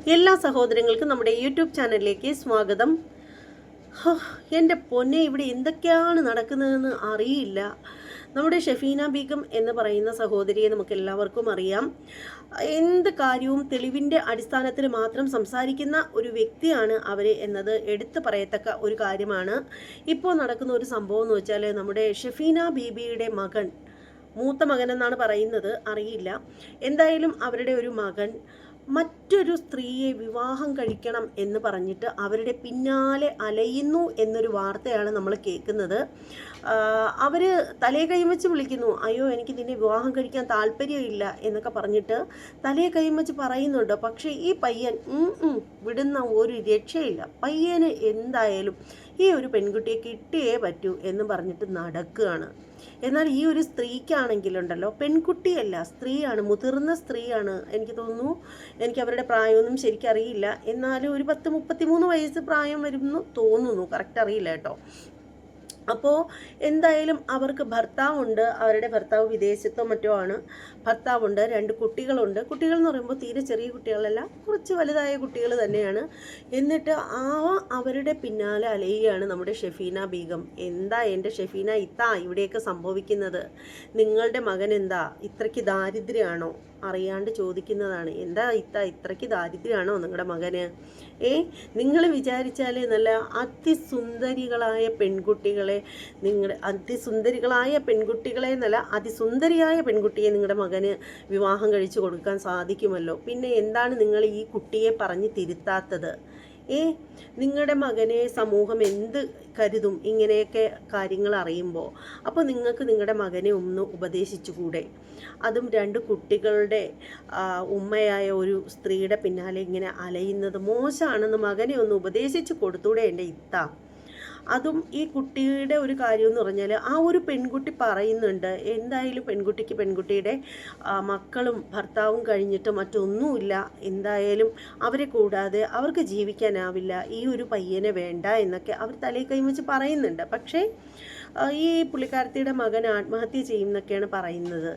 എല്ലാ സഹോദരങ്ങൾക്കും നമ്മുടെ യൂട്യൂബ് ചാനലിലേക്ക് സ്വാഗതം. എൻ്റെ പൊന്നെ, ഇവിടെ എന്തൊക്കെയാണ് നടക്കുന്നതെന്ന് അറിയില്ല. നമ്മുടെ ഷെഫീന ബീഗം എന്ന് പറയുന്ന സഹോദരിയെ നമുക്ക് എല്ലാവർക്കും അറിയാം. എന്ത് കാര്യവും തെളിവിൻ്റെ അടിസ്ഥാനത്തിൽ മാത്രം സംസാരിക്കുന്ന ഒരു വ്യക്തിയാണ് അവർ എന്നത് എടുത്തു പറയത്തക്ക ഒരു കാര്യമാണ്. ഇപ്പോൾ നടക്കുന്ന ഒരു സംഭവം എന്ന് വെച്ചാൽ, നമ്മുടെ ഷെഫീന ബീബിയുടെ മകൻ, മൂത്ത മകൻ എന്നാണ് പറയുന്നത്, അറിയില്ല, എന്തായാലും അവരുടെ ഒരു മകൻ മറ്റൊരു സ്ത്രീയെ വിവാഹം കഴിക്കണം എന്ന് പറഞ്ഞിട്ട് അവരുടെ പിന്നാലെ അലയുന്നു എന്നൊരു വാർത്തയാണ് നമ്മൾ കേൾക്കുന്നത്. അവർ തലയെ കൈവച്ച് വിളിക്കുന്നു, അയ്യോ എനിക്ക് നിന്നെ വിവാഹം കഴിക്കാൻ താല്പര്യമില്ല എന്നൊക്കെ പറഞ്ഞിട്ട് തലയെ കൈവച്ച് പറയുന്നുണ്ട്. പക്ഷേ ഈ പയ്യൻ വിടുന്ന ഒരു രക്ഷയില്ല. പയ്യന് എന്തായാലും ഈ ഒരു പെൺകുട്ടിയെ കിട്ടിയേ പറ്റൂ എന്ന് പറഞ്ഞിട്ട് നടക്കുകയാണ്. എന്നാൽ ഈ ഒരു സ്ത്രീക്കാണെങ്കിലുണ്ടല്ലോ, പെൺകുട്ടിയല്ല, സ്ത്രീയാണ്, മുതിർന്ന സ്ത്രീയാണ്. എനിക്ക് തോന്നുന്നു, എനിക്ക് അവരുടെ പ്രായമൊന്നും ശരിക്കറിയില്ല, എന്നാലും ഒരു 33 വയസ്സ് പ്രായം വരുമെന്ന് തോന്നുന്നു, കറക്റ്റ് അറിയില്ല കേട്ടോ. അപ്പോൾ എന്തായാലും അവർക്ക് ഭർത്താവുണ്ട്. അവരുടെ ഭർത്താവ് വിദേശത്തോ മറ്റോ ആണ്. ഭർത്താവുണ്ട്, 2 കുട്ടികളുണ്ട്. കുട്ടികൾ എന്ന് പറയുമ്പോൾ തീരെ ചെറിയ കുട്ടികളല്ല, കുറച്ച് വലുതായ കുട്ടികൾ തന്നെയാണ്. എന്നിട്ട് അവരുടെ പിന്നാലെ അലയുകയാണ് നമ്മുടെ ഷെഫീന ബീഗം. എന്താ എൻ്റെ ഷെഫീന ഇവിടെയൊക്കെ സംഭവിക്കുന്നത്? നിങ്ങളുടെ മകൻ എന്താ ഇത്രയ്ക്ക് ദാരിദ്ര്യമാണോ? അറിയാണ്ട് ചോദിക്കുന്നതാണ്. എന്താ ഇത്രയ്ക്ക് ദാരിദ്ര്യമാണോ നിങ്ങളുടെ മകന്? നിങ്ങൾ വിചാരിച്ചാൽ നല്ല അതിസുന്ദരികളായ പെൺകുട്ടികളെ, എന്നല്ല, അതിസുന്ദരിയായ പെൺകുട്ടിയെ നിങ്ങളുടെ മകന് വിവാഹം കഴിച്ചു കൊടുക്കാൻ സാധിക്കുമല്ലോ. പിന്നെ എന്താണ് നിങ്ങൾ ഈ കുട്ടിയെ പറഞ്ഞ് തിരുത്താത്തത്? നിങ്ങളുടെ മകനെ സമൂഹം എന്ത് കരുതും ഇങ്ങനെയൊക്കെ കാര്യങ്ങൾ അറിയുമ്പോൾ? അപ്പോൾ നിങ്ങൾക്ക് നിങ്ങളുടെ മകനെ ഒന്ന് ഉപദേശിച്ചുകൂടെ? അതും 2 കുട്ടികളുടെ ഉമ്മയായ ഒരു സ്ത്രീയുടെ പിന്നാലെ ഇങ്ങനെ അലയുന്നത് മോശമാണെന്ന് മകനെ ഒന്ന് ഉപദേശിച്ച് കൊടുത്തൂടെ എൻ്റെ അതും ഈ കുട്ടിയുടെ ഒരു കാര്യം എന്ന് പറഞ്ഞാൽ, ആ ഒരു പെൺകുട്ടി പറയുന്നുണ്ട്, എന്തായാലും പെൺകുട്ടിയുടെ മക്കളും ഭർത്താവും കഴിഞ്ഞിട്ട് മറ്റൊന്നുമില്ല, എന്തായാലും അവരെ കൂടാതെ അവർക്ക് ജീവിക്കാനാവില്ല, ഈ ഒരു പയ്യനെ വേണ്ട എന്നൊക്കെ അവർ തലയിൽ കൈവച്ച് പറയുന്നുണ്ട്. പക്ഷേ ഈ പുള്ളിക്കാരത്തിയുടെ മകൻ ആത്മഹത്യ ചെയ്യുന്നൊക്കെയാണ് പറയുന്നത്.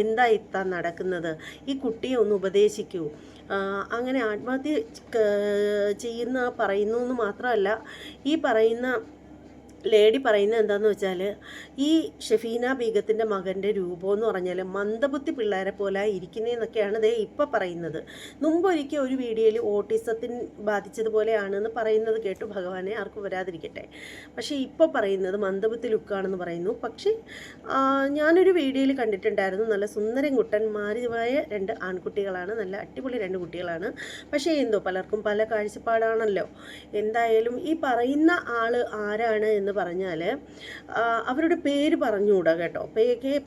എന്താ നടക്കുന്നത്? ഈ കുട്ടിയെ ഒന്ന് ഉപദേശിക്കൂ. അങ്ങനെ ആത്മഹത്യ പറയുന്നു എന്ന് മാത്രമല്ല, ഈ പറയുന്ന ലേഡി പറയുന്നത് എന്താണെന്ന് വെച്ചാൽ, ഈ ഷെഫീന ബീഗത്തിൻ്റെ മകൻ്റെ രൂപം എന്ന് പറഞ്ഞാൽ മന്ദബുദ്ധി പിള്ളേരെ പോലെ ഇരിക്കുന്നതെന്നൊക്കെയാണ് ഇപ്പോൾ പറയുന്നത്. മുമ്പൊരിക്കൽ ഒരു വീഡിയോയിൽ ഓട്ടിസത്തിന് ബാധിച്ചതുപോലെയാണെന്ന് പറയുന്നത് കേട്ടു. ഭഗവാനെ ആർക്കും വരാതിരിക്കട്ടെ. പക്ഷേ ഇപ്പോൾ പറയുന്നത് മന്ദബുദ്ധി ലുക്കാണെന്ന് പറയുന്നു. പക്ഷേ ഞാനൊരു വീഡിയോയിൽ കണ്ടിട്ടുണ്ടായിരുന്നു, നല്ല സുന്ദരം കുട്ടന്മാരുമായ 2 ആൺകുട്ടികളാണ്, നല്ല അടിപൊളി 2 കുട്ടികളാണ്. പക്ഷേ എന്തോ പലർക്കും പല കാഴ്ചപ്പാടാണല്ലോ. എന്തായാലും ഈ പറയുന്ന ആൾ ആരാണ് എന്ന് പറഞ്ഞാൽ, അവരുടെ പേര് പറഞ്ഞുകൂടാ കേട്ടോ.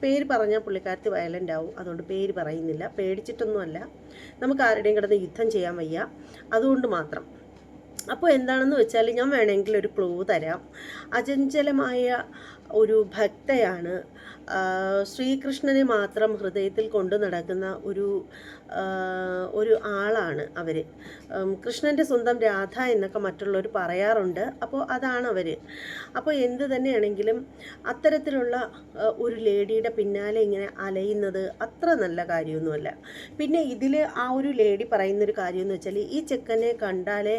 പേര് പറഞ്ഞാൽ പുള്ളിക്കാരത്തി വയലൻ്റ് ആവും. അതുകൊണ്ട് പേര് പറയുന്നില്ല. പേടിച്ചിട്ടൊന്നുമല്ല, നമുക്ക് ആരുടെയും കിടന്ന് യുദ്ധം ചെയ്യാൻ വയ്യ, അതുകൊണ്ട് മാത്രം. അപ്പോൾ എന്താണെന്ന് വെച്ചാൽ, ഞാൻ വേണമെങ്കിൽ ഒരു ക്ലൂ തരാം. അചഞ്ചലമായ ഒരു ഭക്തയാണ്. ശ്രീകൃഷ്ണനെ മാത്രം ഹൃദയത്തിൽ കൊണ്ടു നടക്കുന്ന ഒരു ആളാണ് അവർ. കൃഷ്ണൻ്റെ സ്വന്തം രാധ എന്നൊക്കെ മറ്റുള്ളവർ പറയാറുണ്ട്. അപ്പോൾ അതാണ് അവർ. അപ്പോൾ എന്ത് തന്നെയാണെങ്കിലും അത്തരത്തിലുള്ള ഒരു ലേഡിയുടെ പിന്നാലെ ഇങ്ങനെ അലയുന്നത് അത്ര നല്ല കാര്യമൊന്നുമല്ല. പിന്നെ ഇതിൽ ആ ഒരു ലേഡി പറയുന്നൊരു കാര്യമെന്ന് വെച്ചാൽ, ഈ ചെക്കനെ കണ്ടാലേ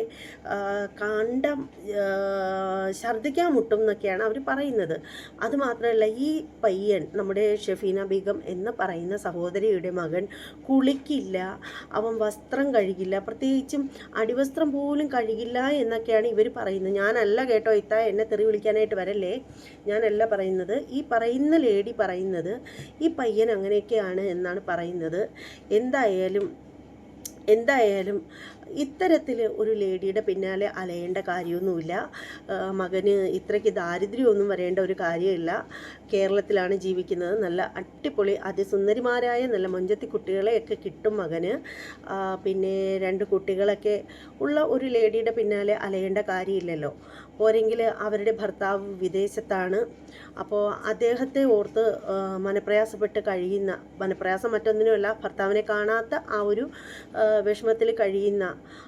ഛർദ്ദിക്കാൻ മുട്ടും എന്നൊക്കെയാണ് അവർ പറയുന്നത്. അതുമാത്രമല്ല, ഈ പയ്യൻ, നമ്മുടെ ഷെഫീന ബീഗം എന്ന് പറയുന്ന സഹോദരിയുടെ മകൻ, കുളിക്കില്ല, അവൻ വസ്ത്രം കഴുകില്ല, പ്രത്യേകിച്ചും അടിവസ്ത്രം പോലും കഴുകില്ല എന്നൊക്കെയാണ് ഇവർ പറയുന്നത്. ഞാനല്ല കേട്ടോ, എന്നെ തെറി വിളിക്കാനായിട്ട് വരല്ലേ, ഞാനല്ല പറയുന്നത്. ഈ പറയുന്ന ലേഡി പറയുന്നത് ഈ പയ്യൻ അങ്ങനെയൊക്കെയാണ് എന്നാണ് പറയുന്നത്. എന്തായാലും ഇത്തരത്തിൽ ഒരു ലേഡിയുടെ പിന്നാലെ അലയേണ്ട കാര്യമൊന്നുമില്ല. മകന് ഇത്രയ്ക്ക് ദാരിദ്ര്യമൊന്നും വരേണ്ട ഒരു കാര്യമില്ല. കേരളത്തിലാണ് ജീവിക്കുന്നത്. നല്ല അടിപൊളി അതിസുന്ദരിമാരായ നല്ല മൊഞ്ചത്തി കുട്ടികളെയൊക്കെ കിട്ടും മകന്. പിന്നെ 2 കുട്ടികളൊക്കെ ഉള്ള ഒരു ലേഡിയുടെ പിന്നാലെ അലയേണ്ട കാര്യമില്ലല്ലോ. പോരെങ്കിൽ അവരുടെ ഭർത്താവ് വിദേശത്താണ്. അപ്പോൾ അദ്ദേഹത്തെ ഓർത്ത് മനപ്രയാസപ്പെട്ട് കഴിയുന്ന, മനപ്രയാസം മറ്റൊന്നിനുമല്ല, ഭർത്താവിനെ കാണാത്ത ആ ഒരു വിഷമത്തിൽ കഴിയുന്ന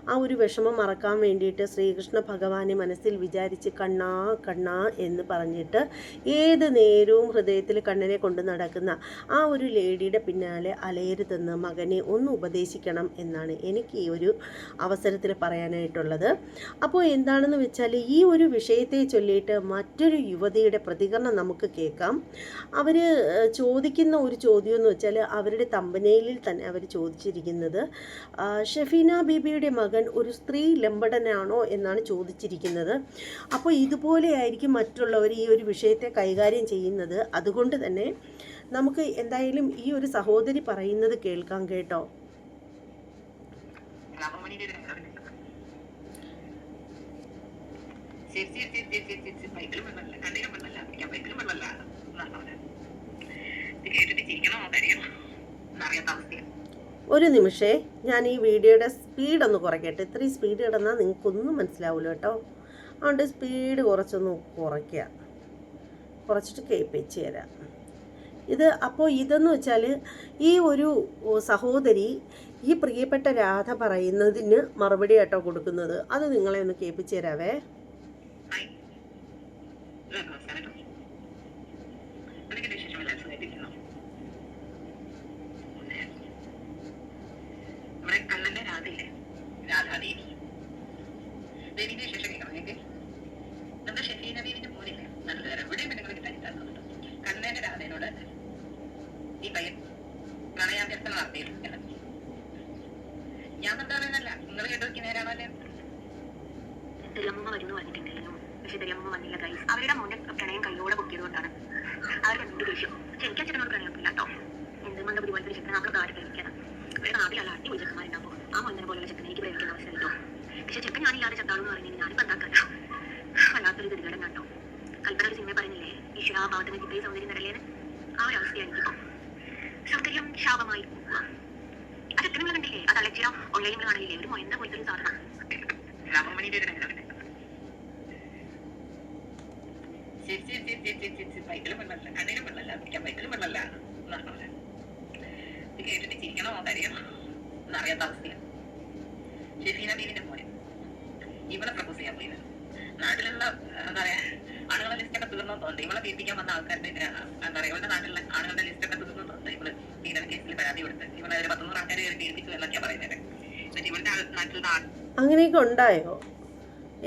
ആ ഒരു വിഷമം മറക്കാൻ വേണ്ടിയിട്ട് ശ്രീകൃഷ്ണ ഭഗവാനെ മനസ്സിൽ വിചാരിച്ച് കണ്ണാ കണ്ണാ എന്ന് പറഞ്ഞിട്ട് ഏത് നേരവും ഹൃദയത്തിൽ കണ്ണനെ കൊണ്ട് നടക്കുന്ന ആ ഒരു ലേഡിയുടെ പിന്നാലെ അലയരുതെന്ന് മകനെ ഒന്ന് ഉപദേശിക്കണം എന്നാണ് എനിക്ക് ഈ ഒരു അവസരത്തിൽ പറയാനായിട്ടുള്ളത്. അപ്പോൾ എന്താണെന്ന് വെച്ചാൽ ഈ ഒരു വിഷയത്തെ ചൊല്ലിയിട്ട് മറ്റൊരു യുവതിയുടെ പ്രതികരണം നമുക്ക് കേൾക്കാം. അവർ ചോദിക്കുന്ന ഒരു ചോദ്യം എന്ന് വെച്ചാൽ അവരുടെ തമ്പനയിലിൽ തന്നെ അവർ ചോദിച്ചിരിക്കുന്നത് ഷെഫീന ബീബിയുടെ മകൻ ഒരു സ്ത്രീ ലംബടനാണോ എന്നാണ് ചോദിച്ചിരിക്കുന്നത്. അപ്പോൾ ഇതുപോലെയായിരിക്കും മറ്റുള്ളവർ ഈ ഒരു വിഷയത്തെ കൈകാര്യം ചെയ്യുന്നത്. അതുകൊണ്ട് തന്നെ നമുക്ക് എന്തായാലും ഈ ഒരു സഹോദരി പറയുന്നത് കേൾക്കാം കേട്ടോ. ഒരു നിമിഷേ ഞാൻ ഈ വീഡിയോയുടെ സ്പീഡൊന്ന് കുറയ്ക്കട്ടെ. ഇത്രയും സ്പീഡ് കിടന്നാൽ നിങ്ങൾക്കൊന്നും മനസ്സിലാവില്ല കേട്ടോ. അതുകൊണ്ട് സ്പീഡ് കുറച്ചൊന്ന് കുറച്ചിട്ട് കേൾപ്പിച്ച് തരാം. അപ്പോൾ ഇതെന്ന് വെച്ചാൽ ഈ ഒരു സഹോദരി ഈ പ്രിയപ്പെട്ട രാധ പറയുന്നതിന് മറുപടി ആട്ടോ കൊടുക്കുന്നത്. അത് നിങ്ങളെ ഒന്ന് കേൾപ്പിച്ച് തരാവേ. കണ്ണന്റെ രാധയോട് ഈ പയ്യൻ പ്രണയാഭ്യർത്ഥന നടത്തിയിട്ടുണ്ട്. ഞാൻ എന്താ പറയുന്നല്ല, നിങ്ങൾ കേട്ടോ നേരാണല്ലേ. തെല്ലമ്മ വരുന്നു പറഞ്ഞിട്ടുണ്ടായിരുന്നു, പക്ഷെ തെല്ലമ്മ വന്നില്ല. ഗൈസ്, അവരുടെ മോന്റെ പ്രണയം കൈയോടെ പൊക്കിയത് കൊണ്ടാണ് അവർക്ക് എന്ത് ദേഷ്യം. പക്ഷെ എനിക്ക് അച്ഛനോട് പ്രണയമൊന്നുമില്ല കേട്ടോ. എന്ത് മണ്ടപതി പോലത്തെ ഒരു ചെക്കനെ നമ്മൾ കാട് പ്രേമിക്കണം. അവരുടെ നാട്ടിലല്ല അടിപൊളി ചെക്കന്മാരുണ്ടാകുമ്പോൾ ആ മൊന്നിനെ പോലുള്ള ചെക്കനെ എനിക്ക് പ്രേമിക്കുന്ന അവസ്ഥ കിട്ടോ. പക്ഷെ ചെക്കൻ ഞാനില്ലാതെ ചത്താളെന്ന് പറയുന്നത് ഞാനിപ്പോൾ എന്താക്കാനോ വല്ലാത്തൊരു ഗതികേടം കേട്ടോ. കൽപ്പന ഒരു സിനിമ പറയുന്നില്ലേ, ഈശ്വര ഭാവത്തിന് കിട്ടിയ സൗന്ദര്യം തരല്ലേന്ന്. ആ ഒരു അവസ്ഥയാണ് എനിക്കിപ്പോ. സൗന്ദര്യം ശാപമായി പോകുക. ആ ചെക്കനെ കണ്ടില്ലേ, അത് അലക്ഷ്യ ഓൺലൈനിൽ കാണില്ലേ, ഒരു മൊയന്ത പോലത്തെ ഒരു സാധനം. കേട്ടിട്ട് ചിരിക്കണോ കരയണോ എന്നറിയാത്ത അവസ്ഥയാണ്. ഷെഫീന ബീവിന്റെ മോനെ ഇവളെ പ്രപ്പോസ് ചെയ്യാൻ പോയത് നാട്ടിലുള്ള എന്താ പറയാ ആണുങ്ങളുടെ ലിസ്റ്റൊക്കെ തീർന്നു തോന്നുന്നു. ഇവളെ പീഡിപ്പിക്കാൻ വന്ന ആൾക്കാരുടെ എന്താ പറയാ ഇവളുടെ നാട്ടിലുള്ള ആണുങ്ങളുടെ ലിസ്റ്റൊക്കെ തീർന്നു തോന്നുന്നു. ഇവള് പീഡന കേസിൽ പരാതി കൊടുത്ത് ഇവളെ ഒരു 100 ആൾക്കാരെ പീഡിപ്പിച്ചു എന്നൊക്കെയാ പറയുന്നത്. എന്നിട്ട് ഇവളുടെ നാട്ടിലുള്ള അങ്ങനെയൊക്കെ ഉണ്ടായോ?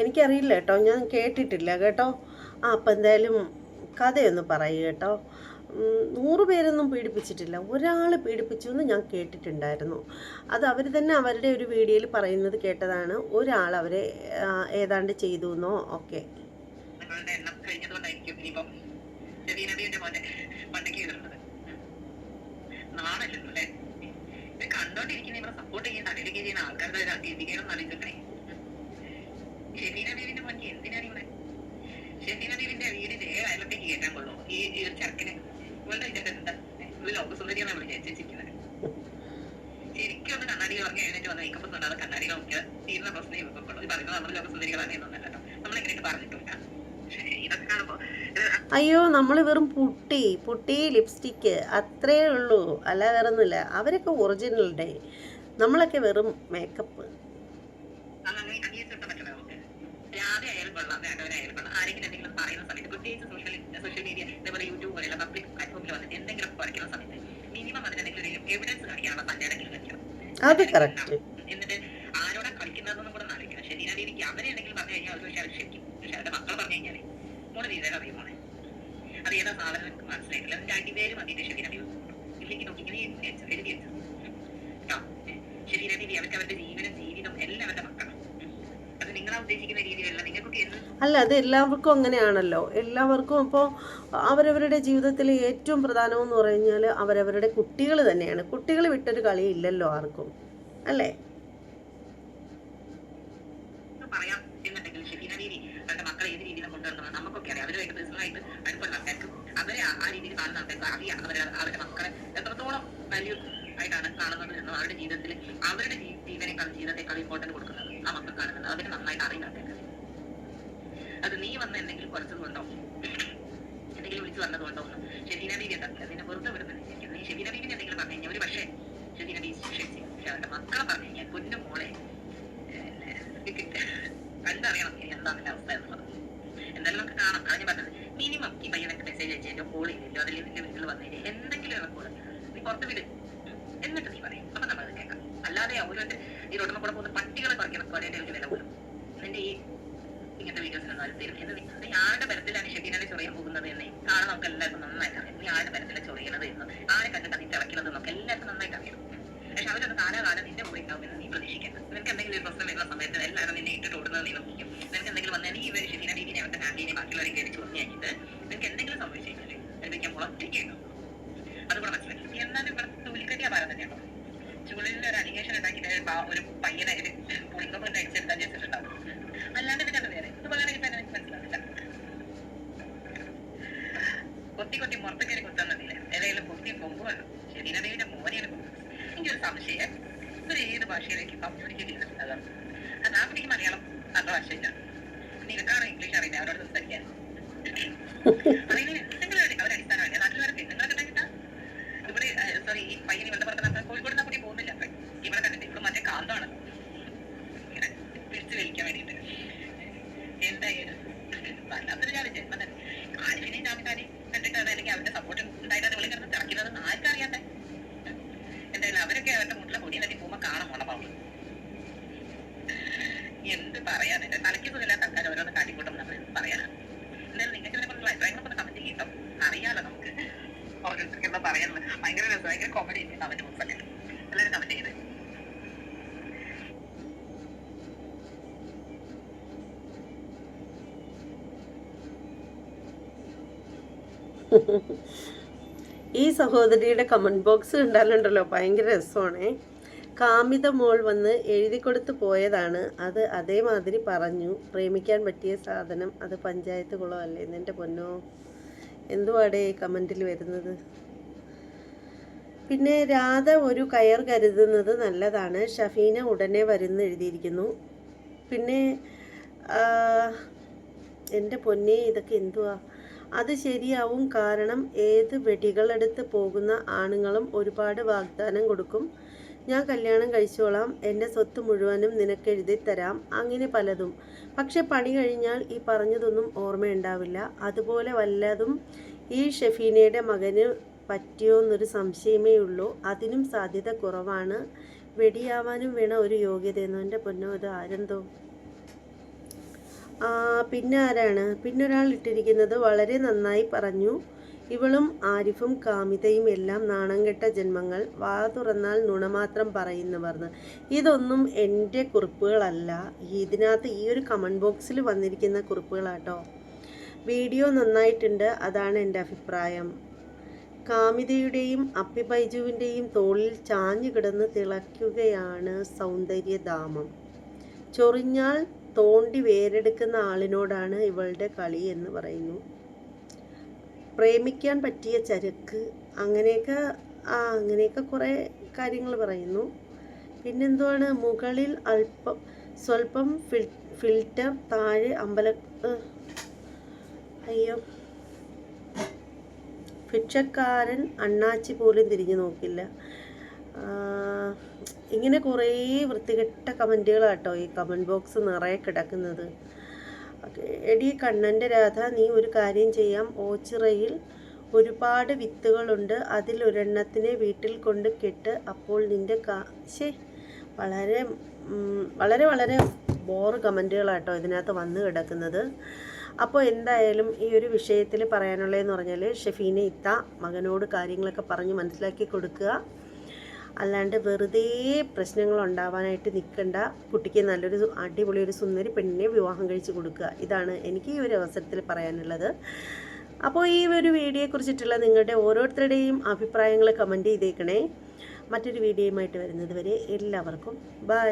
എനിക്കറിയില്ല കേട്ടോ, ഞാൻ കേട്ടിട്ടില്ല കേട്ടോ. അപ്പം എന്തായാലും കഥയൊന്ന് പറയുക കേട്ടോ. 100 പേരൊന്നും പീഡിപ്പിച്ചിട്ടില്ല, ഒരാൾ പീഡിപ്പിച്ചു എന്ന് ഞാൻ കേട്ടിട്ടുണ്ടായിരുന്നു. അത് അവർ തന്നെ അവരുടെ ഒരു വീഡിയോയിൽ പറയുന്നത് കേട്ടതാണ്. ഒരാൾ അവരെ ഏതാണ്ട് ചെയ്തു എന്നോ ഒക്കെ. കണ്ടോണ്ടിരിക്കുന്ന ഇവരെ സപ്പോർട്ട് ചെയ്യുന്ന അടിയിലേക്ക് ചെയ്യുന്ന ആൾക്കാരുടെ ഷെഫീന ബീവിന്റെ മോനിക്ക് എന്തിനാണ് ഇവിടെ? ഷെഫീന ബീവിന്റെ വീടിന്റെ അയലത്തേക്ക് കയറ്റാൻ കൊള്ളൂ ഈ ഒരു ചെറുക്കിന്. ഇവളുടെ ഇതിന്റെ എന്താ ഒരു ലോകസുന്ദരിയാണ് നമ്മൾ വിചാരിച്ചിരിക്കുന്നത്. ശരിക്കും ഒന്ന് കണ്ണാടി പറഞ്ഞ് എഴുന്നേറ്റ് വന്ന് മേക്കപ്പ് ഉണ്ടാകുന്ന കണ്ണാടികൾ നോക്കിയാൽ തീരുന്ന പ്രശ്നം ഇവർക്കുള്ളൂ. ഇത് പറയുന്നത് നമ്മൾ ലോകസുന്ദരികളാണ് എന്നൊന്നല്ല കേട്ടോ, നമ്മളെങ്ങനെയൊക്കെ പറഞ്ഞിട്ടില്ല. ഇതൊക്കെ കാണുമ്പോ അയ്യോ, നമ്മൾ വെറും പുട്ടി ലിപ്സ്റ്റിക്ക് അത്രേ ഉള്ളൂ, അല്ല വേറൊന്നുമില്ല. അവരൊക്കെ ഒറിജിനൽ ഡേ, നമ്മളൊക്കെ വെറും മേക്കപ്പ്. ആരെങ്കിലും എന്തെങ്കിലും പറയുന്ന സമയത്ത്, പ്രത്യേകിച്ച് സോഷ്യൽ മീഡിയ ഇതേപോലെ യൂട്യൂബ് പോലെയുള്ള പബ്ലിക് പ്ലാറ്റ്ഫോമിൽ വന്നിട്ട് എന്തെങ്കിലും പറയുന്ന സമയത്ത് മിനിമം അതിനെന്തെങ്കിലും എവിഡൻസ് കാണിക്കാനുള്ള പഞ്ചായത്തെങ്കിലും വെക്കണം. എന്നിട്ട് ആരോടെ കളിക്കുന്നതെന്നും കൂടെ ആലോചിക്കണം. ഷെഫീന ബീവിക്ക് അവരെ എന്തെങ്കിലും പറഞ്ഞു കഴിഞ്ഞാൽ അവർ പക്ഷേ ക്ഷമിക്കും. പക്ഷെ അവരുടെ മക്കൾ പറഞ്ഞു കഴിഞ്ഞാൽ മോള് വീതേടെ അറിയുമോളെ അത് ഏതാ സാധനം എനിക്ക് മനസ്സിലായിട്ടില്ല. എന്നിട്ട് 2 പേര് മതിയിട്ട് ഷെഫീന ബീവി ഇല്ലെങ്കിൽ നോക്കി ഇങ്ങനെ എഴുതി വെച്ചു കേട്ടോ. ഷെഫീന ബീവി അവർക്ക് അവരുടെ ജീവനും ജീവിതം എല്ലാം അവരുടെ മക്കളാണ്. അത് നിങ്ങളാ ഉദ്ദേശിക്കുന്ന രീതിയിലല്ല. നിങ്ങൾക്കൊക്കെ അല്ല, അത് എല്ലാവർക്കും അങ്ങനെയാണല്ലോ. എല്ലാവർക്കും ഇപ്പോൾ അവരവരുടെ ജീവിതത്തിൽ ഏറ്റവും പ്രധാനമെന്ന് പറഞ്ഞാൽ അവരവരുടെ കുട്ടികൾ തന്നെയാണ്. കുട്ടികൾ വിട്ടൊരു കളിയില്ലല്ലോ ആർക്കും, അല്ലേ? പറയാം എന്നുണ്ടെങ്കിൽ ഷെഫീന ബീവി അവരുടെ മക്കളെ ഏത് രീതിയിലും കൊണ്ടുവരണം നമുക്കൊക്കെ അറിയാം. അവരുമായിട്ട് പേഴ്സണലായിട്ട് അടുപ്പുള്ള ആൾക്കാർക്ക് അവരെ ആ രീതിയിൽ കാണുന്ന ആൾക്കാർക്ക് അറിയാം അവരുടെ മക്കളെ എത്രത്തോളം വാല്യൂ ആയിട്ടാണ് കാണുന്നത് എന്നും അവരുടെ ജീവിതത്തിൽ അവരുടെ ജീവനേക്കാൾ ജീവിതത്തെക്കാൾ ഇമ്പോർട്ടൻറ്റ് കൊടുക്കുന്നത് ആ മക്കൾ കാണുന്നത് അവര് നന്നായിട്ട് അറിയുന്ന ആൾക്കാർക്ക്. അത് നീ വന്ന് എന്തെങ്കിലും കുറച്ചതുകൊണ്ടോ എന്തെങ്കിലും വിളിച്ചു വന്നതുകൊണ്ടോ ഒന്നും ഷെഫീന ബീവി എന്താ അതിനെ വെറുതെ വിടുന്നത് വിചാരിക്കുന്നത്. നീ ഷെഫീന ബീവിനെ എന്തെങ്കിലും പറഞ്ഞു കഴിഞ്ഞാൽ ഒരു പക്ഷേ ഷെഫീന ബീവി ക്ഷമിച്ചു. പക്ഷെ അവരുടെ മക്കളെ പറഞ്ഞു കഴിഞ്ഞാൽ പൊന്നും മോളെ അറിയണം ഇനി എന്താണ് എൻ്റെ അവസ്ഥ എന്നുള്ളത്. എന്തായാലും നമുക്ക് കാണാം. അത് ഞാൻ പറഞ്ഞത്, മിനിമം ഈ പയ്യനൊക്കെ മെസ്സേജ് അയച്ചോ കോൾ ചെയ്തിട്ടോ അതിൽ നിന്റെ വീട്ടിൽ വന്നേര് എന്തെങ്കിലും റെക്കോർഡ് നീ പുറത്ത് വിട്, എന്നിട്ട് നീ പറയും. അപ്പൊ നമ്മളത് കേൾക്കാം. അല്ലാതെ ഓരോരുത്തർ ഈ റോഡിൽ കൂടെ പോകുന്ന പട്ടികളെ കുറയ്ക്കുന്ന എനിക്ക് വില പോലും നിന്റെ ഈ ഇങ്ങനത്തെ വീഡിയോസിനൊന്നും ആരും തരും എന്ന്. നീ ആരുടെ ബലത്തിലാണ് ഷെഫീനെ ചൊറിയാൻ പോകുന്നത് എന്ന് കാണാൻ നമുക്ക് എല്ലാവർക്കും നന്നായിട്ട് അറിയാം. നീ ആരുടെ ബലത്തിലാണ് ചൊറിയുന്നത് എന്ന്, ആരെ കണ്ടിട്ടാണ് നീ തിളയ്ക്കുന്നത് എന്നൊക്കെ എല്ലാവർക്കും നന്നായിട്ട് അറിയാം. പക്ഷെ അവരൊന്ന് കാലാകാലം നിന്റെ കൂടെ ഉണ്ടാവുമെന്ന് നീ പ്രതീക്ഷിക്കരുത്. നിനക്ക് എന്തെങ്കിലും ഒരു പ്രശ്നം വരുന്ന സമയത്ത് എല്ലാവരും നിന്നെ ഇട്ടിട്ട് ഓടുന്നത് നീ നോക്കിക്കും. നിനക്ക് എന്തെങ്കിലും വന്നാൽ നീ ഇവർ ഷെഫീന ബീബിനെ അവരുടെ ഫാമിലിനെ ബാക്കിയുള്ളവരെ കയറി ചൊറിഞ്ഞു കഴിഞ്ഞിട്ട് നിനക്ക് എന്തെങ്കിലും സംഭവിച്ചു കഴിഞ്ഞാൽ എന്തൊക്കെയാ ഒറ്റയ്ക്ക് ഉണ്ടാവും. അതുകൂടെ മനസ്സിലാക്കി. എന്നാലും ഇവിടെ തൂലിക്കട്ടിയാ ഭാരം തന്നെയാണോ ചുള്ളിൽ ഒരു അലിഗേഷൻ ഉണ്ടാക്കിയിട്ട് ഒരു പയ്യനെ പുളിക്കൊക്കെ അടിച്ചെടുത്താൻ ചെയ്തിട്ടുണ്ടാവും. അല്ലാണ്ട് പിന്നെ അത് വേറെ ഇത് പറയാൻ എനിക്ക് മനസ്സിലാവില്ല. കൊത്തി മുറത്ത് കയറി കുത്താൻ മതിയില്ല. ഏതെങ്കിലും കൊത്തി കൊമ്പ് വേണം. ശരീരദേവിന്റെ മോനെയാണ് കൊമ്പ്. എനിക്കൊരു സംശയം, ഇവർ ഏത് ഭാഷയിലേക്ക് കമ്മ്യൂണിക്കേറ്റ് ചെയ്തിട്ടുണ്ടാകാം. ആ കുട്ടിക്ക് മലയാളം നല്ല ഭാഷയില്ല. നിനക്കാണ് ഇംഗ്ലീഷ് അറിയുന്നത് അവരോട് സംസാരിക്കാൻ. അതിന് എന്തെങ്കിലും അവർ അടിസ്ഥാനമാണ് നാട്ടിൽ വരെ പെണ്ണുങ്ങളെ കിട്ടാ. ഇവിടെ സോറി ഈ പയ്യൻ ഇവരുടെ പുറത്ത് കോഴിക്കോട് നിന്ന് കൂടി പോകുന്നില്ല. ഇവിടെ കണ്ടിട്ട് ഇവിടെ മറ്റേ കാന്താണല്ലോ ഇങ്ങനെ പിടിച്ചു വലിക്കാൻ വേണ്ടിയിട്ട്. എന്തായാലും വല്ലാത്തൊരു ജാതി ജന്മം തന്നെ. ആരിഫിനെയും ജാമിക്കാനെയും കണ്ടിട്ടാണ് അല്ലെങ്കിൽ അവരുടെ സപ്പോർട്ട് ഉണ്ടായിട്ട് വിളി കിടന്ന് തിളയ്ക്കുന്നത് ആർക്കും അറിയാത്ത. എന്തായാലും അവരൊക്കെ അവരുടെ മുട്ടിലെ പൊടി തട്ടി പോകുമ്പോൾ കാണാൻ പോണപ്പാവുള്ളൂ. എന്ത് പറയാൻ, എന്റെ തലയ്ക്ക് സുഖമില്ലാത്ത ആൾക്കാർ ഓരോന്ന് കാട്ടിക്കൂട്ടം നമ്മൾ പറയാനാണ്. എന്തായാലും നിങ്ങൾക്ക് ഇതിനെക്കുറിച്ചുള്ള അഭിപ്രായങ്ങളൊക്കെ ഒന്ന് കമന്റ് ചെയ്യട്ടോ. അറിയാലോ നമുക്ക് ഓരോരുത്തർക്ക് എന്താ പറയാനുള്ളത്. ഭയങ്കര രസം, ഭയങ്കര കോമഡി ഉണ്ട് കമന്റ് ബോക്സൊക്കെ. എല്ലാവരും കമന്റ് ചെയ്ത് ഈ സഹോദരിയുടെ കമൻറ്റ് ബോക്സ് കണ്ടാലുണ്ടല്ലോ ഭയങ്കര രസമാണേ. കാമിത മോൾ വന്ന് എഴുതി കൊടുത്ത് പോയതാണ്, അത് അതേമാതിരി പറഞ്ഞു. പ്രേമിക്കാൻ പറ്റിയ സാധനം അത് പഞ്ചായത്ത് കുളമല്ലേ. എൻ്റെ പൊന്നോ, എന്തുവാടേ കമൻറ്റിൽ വരുന്നത്. പിന്നെ രാധ ഒരു കയർ കരുതുന്നത് നല്ലതാണ്. ഷഫീന ഉടനെ വരുന്ന എഴുതിയിരിക്കുന്നു. പിന്നെ എൻ്റെ പൊന്നേ, ഇതൊക്കെ എന്തുവാ. അത് ശരിയാവും, കാരണം ഏത് വെടികളെടുത്ത് പോകുന്ന ആണുങ്ങളും ഒരുപാട് വാഗ്ദാനം കൊടുക്കും. ഞാൻ കല്യാണം കഴിച്ചോളാം, എൻ്റെ സ്വത്ത് മുഴുവനും നിനക്ക് എഴുതി തരാം, അങ്ങനെ പലതും. പക്ഷെ പണി കഴിഞ്ഞാൽ ഈ പറഞ്ഞതൊന്നും ഓർമ്മയുണ്ടാവില്ല. അതുപോലെ വല്ലതും ഈ ഷെഫീനയുടെ മകന് പറ്റിയോന്നൊരു സംശയമേ ഉള്ളൂ. അതിനും സാധ്യത കുറവാണ്. വെടിയാവാനും വേണം ഒരു യോഗ്യതയെന്നോ. എൻ്റെ പൊന്നോ, ഇത് ആരെന്തോ. പിന്നെ ആരാണ്, പിന്നൊരാൾ ഇട്ടിരിക്കുന്നത് വളരെ നന്നായി പറഞ്ഞു. ഇവളും ആരിഫും കാമിതയും എല്ലാം നാണം കെട്ട ജന്മങ്ങൾ, വാ തുറന്നാൽ നുണ മാത്രം പറയുന്നവർന്ന്. ഇതൊന്നും എൻ്റെ കുറിപ്പുകളല്ല, ഇതിനകത്ത് ഈ ഒരു കമൻറ്റ് ബോക്സിൽ വന്നിരിക്കുന്ന കുറിപ്പുകളാട്ടോ. വീഡിയോ നന്നായിട്ടുണ്ട്, അതാണ് എൻ്റെ അഭിപ്രായം. കാമിതയുടെയും അപ്പി ബൈജുവിൻ്റെയും തോളിൽ ചാഞ്ഞു കിടന്ന് തിളയ്ക്കുകയാണ് സൗന്ദര്യധാമം. ചൊറിഞ്ഞാൽ തോണ്ടി വേരെടുക്കുന്ന ആളിനോടാണ് ഇവളുടെ കളി എന്ന് പറയുന്നു. പ്രേമിക്കാൻ പറ്റിയ ചരക്ക്, അങ്ങനെയൊക്കെ കുറേ കാര്യങ്ങൾ പറയുന്നു. പിന്നെന്തുവാണ്, മുകളിൽ സ്വല്പം ഫിൽറ്റർ, താഴെ അയ്യോ, ഭിക്ഷക്കാരൻ അണ്ണാച്ചി പോലും തിരിഞ്ഞു നോക്കില്ല. ഇങ്ങനെ കുറേ വൃത്തികെട്ട കമൻറ്റുകളാട്ടോ ഈ കമൻറ്റ് ബോക്സ് നിറയെ കിടക്കുന്നത്. എടി കണ്ണൻ്റെ രാധ, നീ ഒരു കാര്യം ചെയ്യാം. ഓച്ചിറയിൽ ഒരുപാട് വിത്തുകളുണ്ട്, അതിലൊരെണ്ണത്തിനെ വീട്ടിൽ കൊണ്ട് കെട്ട്. അപ്പോൾ നിൻ്റെ വളരെ വളരെ വളരെ ബോറ് കമൻറ്റുകളാട്ടോ ഇതിനകത്ത് വന്ന് കിടക്കുന്നത്. അപ്പോൾ എന്തായാലും ഈ ഒരു വിഷയത്തിൽ പറയാനുള്ളതെന്ന് പറഞ്ഞാൽ, ഷെഫീനെ ഇത്ത മകനോട് കാര്യങ്ങളൊക്കെ പറഞ്ഞ് മനസ്സിലാക്കി കൊടുക്കുക. അല്ലാണ്ട് വെറുതെ പ്രശ്നങ്ങൾ ഉണ്ടാവാനായിട്ട് നിൽക്കണ്ട. കുട്ടിക്ക് നല്ലൊരു അടിപൊളി ഒരു സുന്ദരി പെണ്ണിനെ വിവാഹം കഴിച്ച് കൊടുക്കുക. ഇതാണ് എനിക്ക് ഈ ഒരു അവസരത്തിൽ പറയാനുള്ളത്. അപ്പോൾ ഈ ഒരു വീഡിയോയെക്കുറിച്ചിട്ടുള്ള നിങ്ങളുടെ ഓരോരുത്തരുടെയും അഭിപ്രായങ്ങൾ കമൻറ്റ് ചെയ്തേക്കണേ. മറ്റൊരു വീഡിയോയുമായിട്ട് വരുന്നത് വരെ എല്ലാവർക്കും ബൈ.